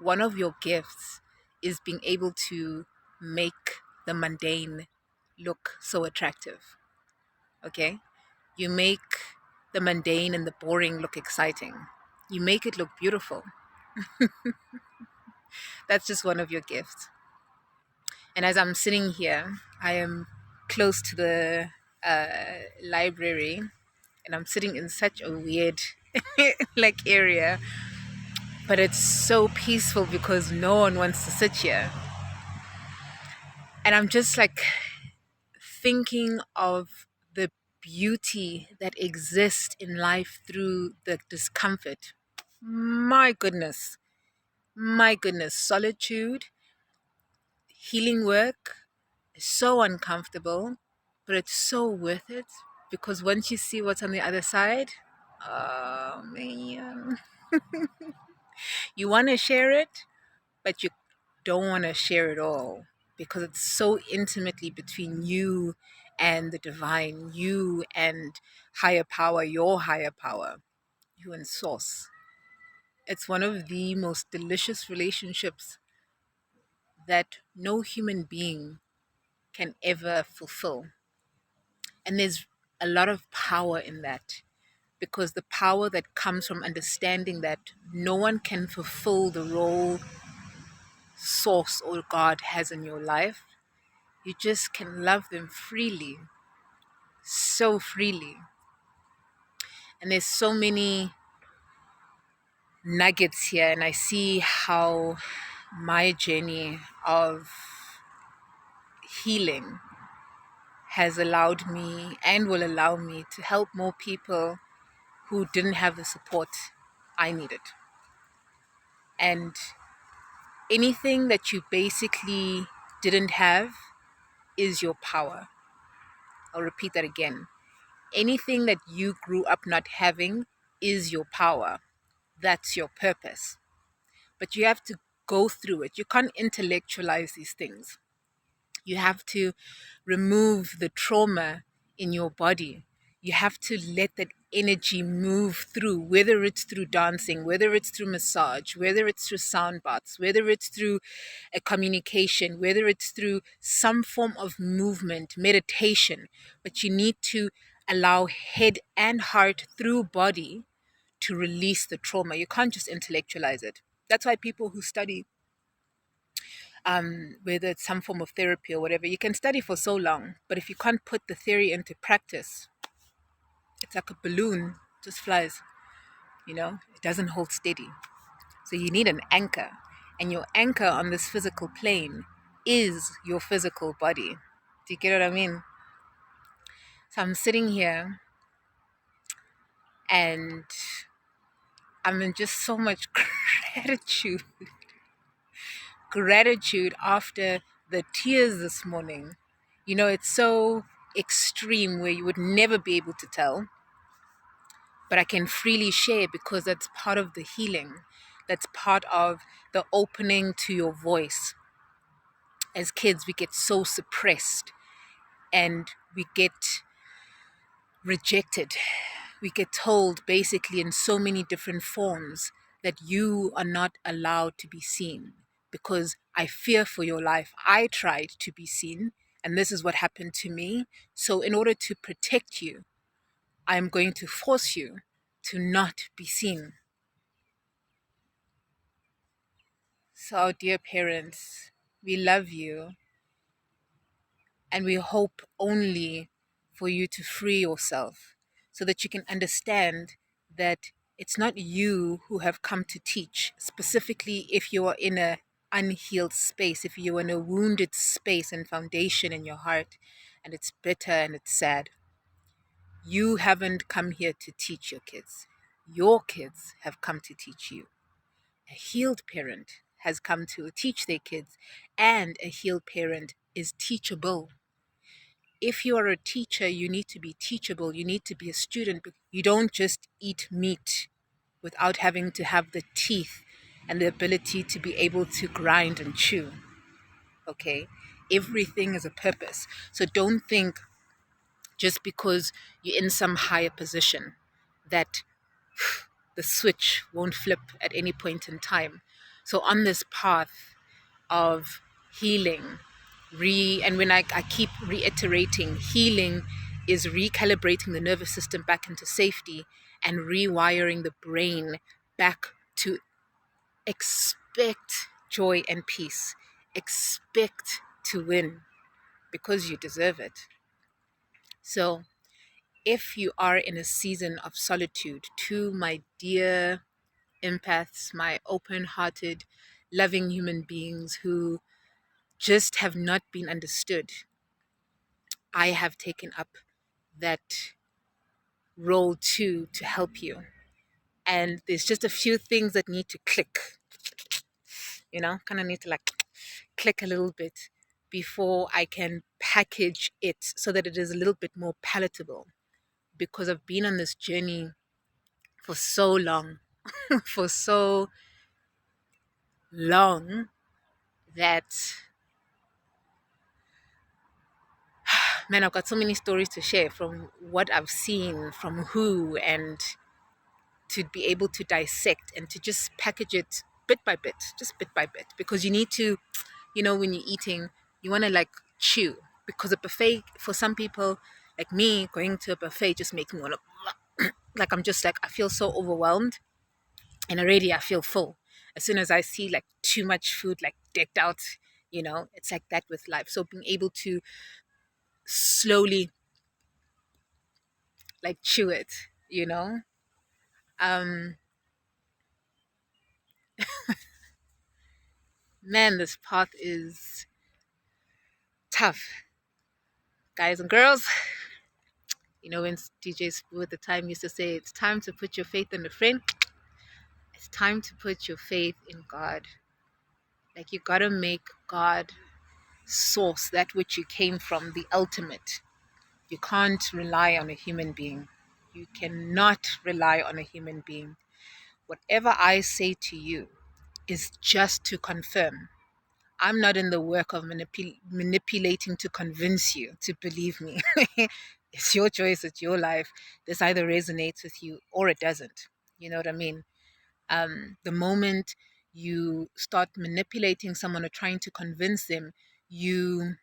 One of your gifts is being able to make the mundane look so attractive. Okay? You make the mundane and the boring look exciting. You make it look beautiful. That's just one of your gifts. And as I'm sitting here, I am close to the library, and I'm sitting in such a weird like area, but it's so peaceful because no one wants to sit here. And I'm just like thinking of the beauty that exists in life through the discomfort. My goodness, my goodness, solitude, healing work is so uncomfortable, but it's so worth it because once you see what's on the other side, oh man, you want to share it, but you don't want to share it all because it's so intimately between you and the divine, you and higher power, your higher power, you and source. It's one of the most delicious relationships that no human being can ever fulfill. And there's a lot of power in that because the power that comes from understanding that no one can fulfill the role source or God has in your life. You just can love them freely, so freely. And there's so many nuggets here, and I see how my journey of healing has allowed me and will allow me to help more people who didn't have the support I needed. And anything that you basically didn't have is your power. I'll repeat that again. Anything that you grew up not having is your power. That's your purpose. But you have to go through it. You can't intellectualize these things. You have to remove the trauma in your body. You have to let that energy move through, whether it's through dancing, whether it's through massage, whether it's through sound baths, whether it's through a communication, whether it's through some form of movement, meditation. But you need to allow head and heart through body to release the trauma. You can't just intellectualize it. That's why people who study whether it's some form of therapy or whatever, you can study for so long, but if you can't put the theory into practice, it's like a balloon, just flies, it doesn't hold steady. So you need an anchor, and your anchor on this physical plane is your physical body. Do you get what I mean? So I'm sitting here and I'm in just so much gratitude after the tears this morning. It's so extreme where you would never be able to tell, but I can freely share because that's part of the healing. That's part of the opening to your voice. As kids, we get so suppressed and we get rejected. We get told basically in so many different forms that you are not allowed to be seen because I fear for your life. I tried to be seen, and this is what happened to me. So, in order to protect you, I am going to force you to not be seen. So, our dear parents, we love you and we hope only for you to free yourself so that you can understand that it's not you who have come to teach, specifically if you are in a unhealed space, if you're in a wounded space and foundation in your heart and it's bitter and it's sad. You haven't come here to teach your kids. Your kids have come to teach you. A healed parent has come to teach their kids, and a healed parent is teachable. If you are a teacher, you need to be teachable. You need to be a student. You don't just eat meat without having to have the teeth and the ability to be able to grind and chew. Okay? Everything is a purpose. So don't think just because you're in some higher position that the switch won't flip at any point in time. So on this path of healing, and when I keep reiterating, healing is recalibrating the nervous system back into safety and rewiring the brain back to expect joy and peace. Expect to win because you deserve it. So if you are in a season of solitude, to my dear empaths, my open hearted, loving human beings who just have not been understood, I have taken up that role too to help you. And there's just a few things that need to click, kind of need to like click a little bit before I can package it so that it is a little bit more palatable. Because I've been on this journey for so long, for so long that, man, I've got so many stories to share from what I've seen, from who, and to be able to dissect and to just package it bit by bit, just bit by bit. Because you need to, when you're eating, you want to like chew. Because a buffet, for some people, like me, going to a buffet just makes me want to, like, I'm just like, I feel so overwhelmed and already I feel full. As soon as I see like too much food, like decked out, it's like that with life. So being able to slowly like chew it, um, man, this path is tough, guys and girls. When DJ Spoo at the time used to say, it's time to put your faith in a friend. It's time to put your faith in God. Like, you gotta make God source, that which you came from, the ultimate. You can't rely on a human being. You cannot rely on a human being. Whatever I say to you is just to confirm. I'm not in the work of manipulating to convince you to believe me. It's your choice, it's your life. This either resonates with you or it doesn't. You know what I mean? The moment you start manipulating someone or trying to convince them, you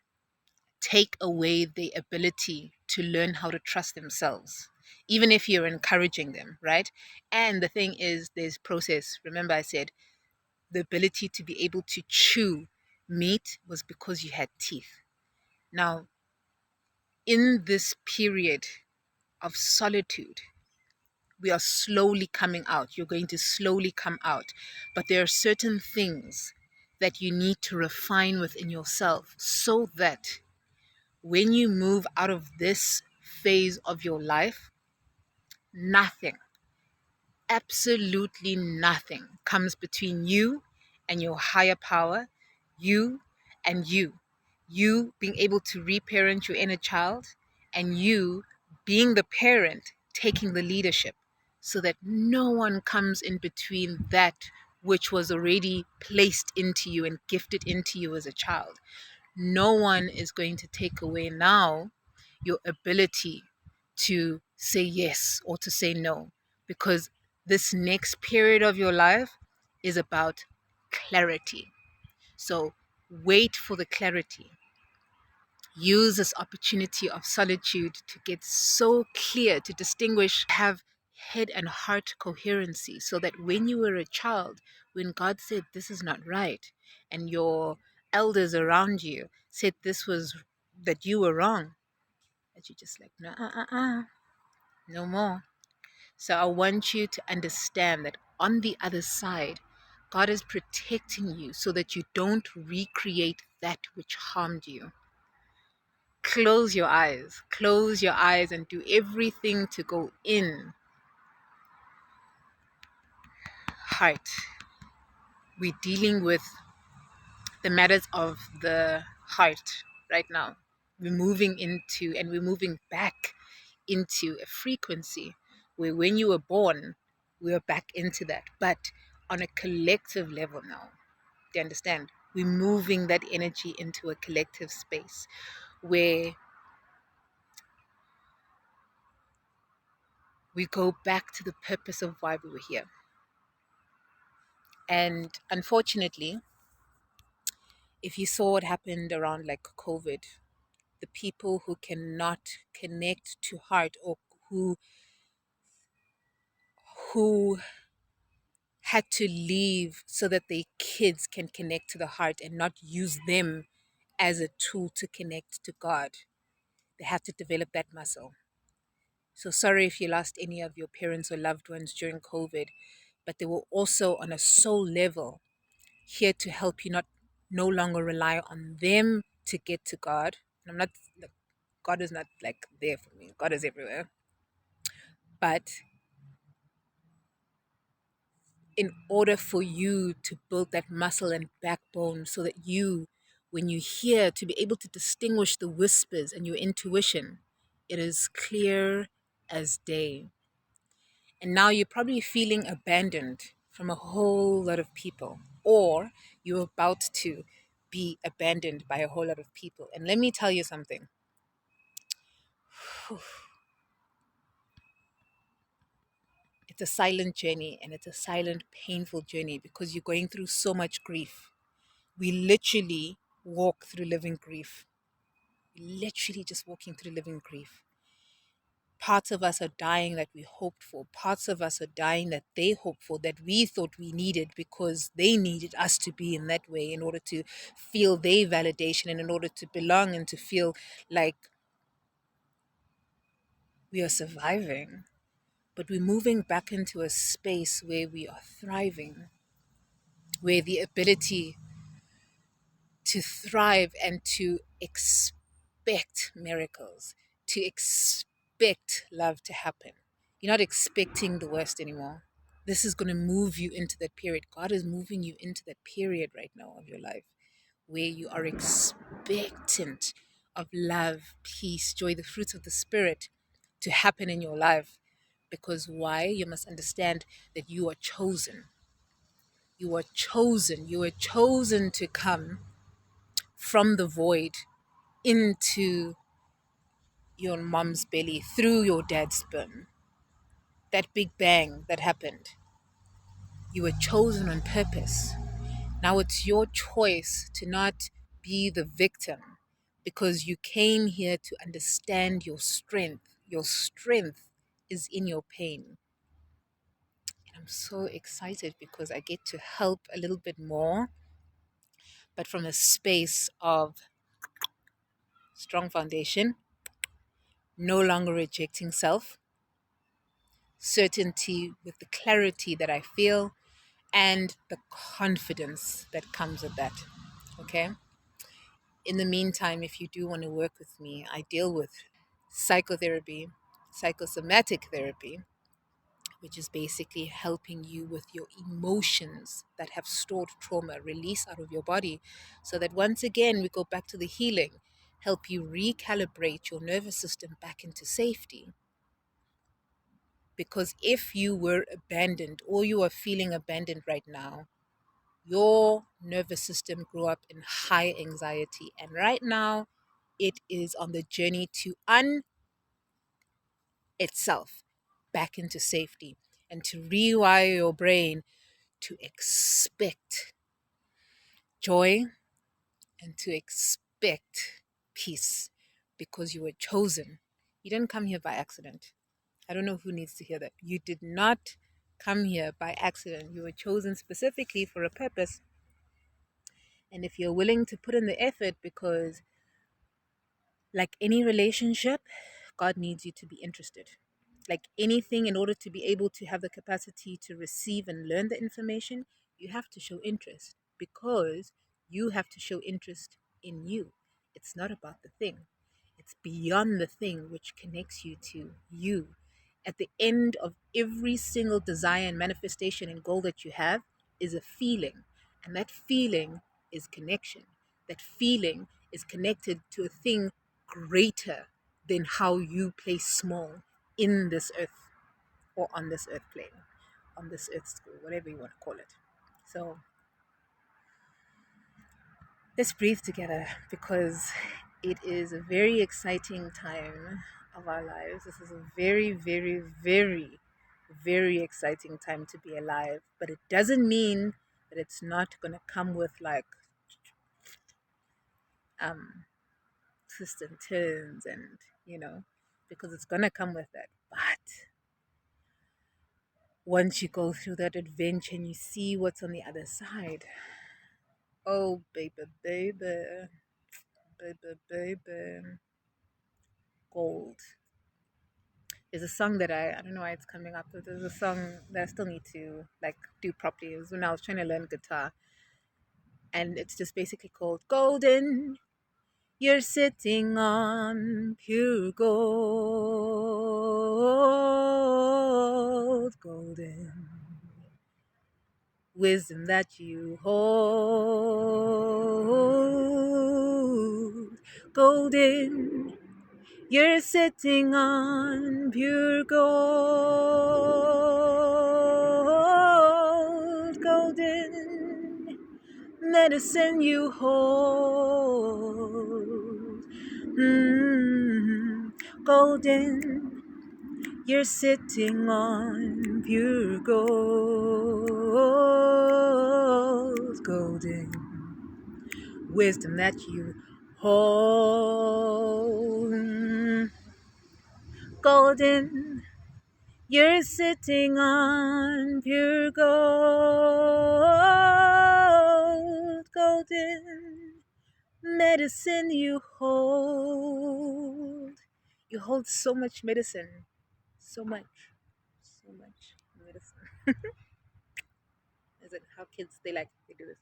take away the ability to learn how to trust themselves, even if you're encouraging them, right? And the thing is, there's process. Remember, I said the ability to be able to chew meat was because you had teeth. Now, in this period of solitude, we are slowly coming out. You're going to slowly come out. But there are certain things that you need to refine within yourself so that when you move out of this phase of your life, nothing, absolutely nothing comes between you and your higher power, you and you being able to reparent your inner child, and you being the parent taking the leadership, so that no one comes in between that which was already placed into you and gifted into you as a child. No one is going to take away now your ability to say yes or to say no, because this next period of your life is about clarity. So wait for the clarity. Use this opportunity of solitude to get so clear, to distinguish, have head and heart coherency, so that when you were a child, when God said this is not right, and your elders around you said this was, that you were wrong, that you just like, no, no more. So I want you to understand that on the other side, God is protecting you so that you don't recreate that which harmed you. Close your eyes and do everything to go in. Heart. We're dealing with the matters of the heart right now. We're moving into, and we're moving back into a frequency where when you were born, we were back into that. But on a collective level now, do you understand? We're moving that energy into a collective space where we go back to the purpose of why we were here. And unfortunately, if you saw what happened around like COVID, the people who cannot connect to heart, or who who had to leave so that their kids can connect to the heart and not use them as a tool to connect to God. They had to develop that muscle. So sorry if you lost any of your parents or loved ones during COVID, but they were also on a soul level here to help you not no longer rely on them to get to God. And I'm not like, God is not like there for me. God is everywhere. But in order for you to build that muscle and backbone so that you, when you hear, to be able to distinguish the whispers and your intuition, it is clear as day. And now you're probably feeling abandoned from a whole lot of people, or you're about to be abandoned by a whole lot of people. And let me tell you something. It's a silent journey, and it's a silent, painful journey because you're going through so much grief. We literally walk through living grief. Literally just walking through living grief. Parts of us are dying that we hoped for. Parts of us are dying that they hoped for, that we thought we needed because they needed us to be in that way in order to feel their validation and in order to belong and to feel like we are surviving. But we're moving back into a space where we are thriving, where the ability to thrive and to expect miracles, to expect love to happen. You're not expecting the worst anymore. This is going to move you into that period. God is moving you into that period right now of your life where you are expectant of love, peace, joy, the fruits of the Spirit to happen in your life. Because why? You must understand that you are chosen. You are chosen. You are chosen to come from the void into your mom's belly through your dad's sperm. That big bang that happened, you were chosen on purpose. Now it's your choice to not be the victim because you came here to understand your strength. Your strength is in your pain. And I'm so excited because I get to help a little bit more, but from a space of strong foundation, no longer rejecting self, certainty with the clarity that I feel, and the confidence that comes with that. Okay. In the meantime, if you do want to work with me, I deal with psychotherapy, psychosomatic therapy, which is basically helping you with your emotions that have stored trauma release out of your body so that once again we go back to the healing, help you recalibrate your nervous system back into safety. Because if you were abandoned or you are feeling abandoned right now, your nervous system grew up in high anxiety. And right now, it is on the journey to itself back into safety and to rewire your brain to expect joy and to expect peace because you were chosen. You didn't come here by accident. I don't know who needs to hear that. You did not come here by accident. You were chosen specifically for a purpose. And if you're willing to put in the effort, because like any relationship, God needs you to be interested. Like anything, in order to be able to have the capacity to receive and learn the information, you have to show interest because you have to show interest in you. It's not about the thing, it's beyond the thing which connects you to you. At the end of every single desire and manifestation and goal that you have is a feeling, and that feeling is connection. That feeling is connected to a thing greater than how you play small in this earth or on this earth plane, on this earth school, whatever you want to call it. So let's breathe together because it is a very exciting time. of our lives. This is a very, very, very, very exciting time to be alive. But it doesn't mean that it's not going to come with like um, twists and turns and, because it's going to come with that. But once you go through that adventure and you see what's on the other side, oh, baby, baby, baby, baby, gold. There's a song that I don't know why it's coming up, but there's a song that I still need to like do properly. It was when I was trying to learn guitar, and it's just basically called Golden. You're sitting on pure gold, golden wisdom that you hold, golden. You're sitting on pure gold, golden medicine you hold. Golden, you're sitting on pure gold, golden wisdom that you hold. Golden, you're sitting on pure gold, golden medicine you hold. You hold so much medicine, so much, so much medicine. Is it how kids they do this?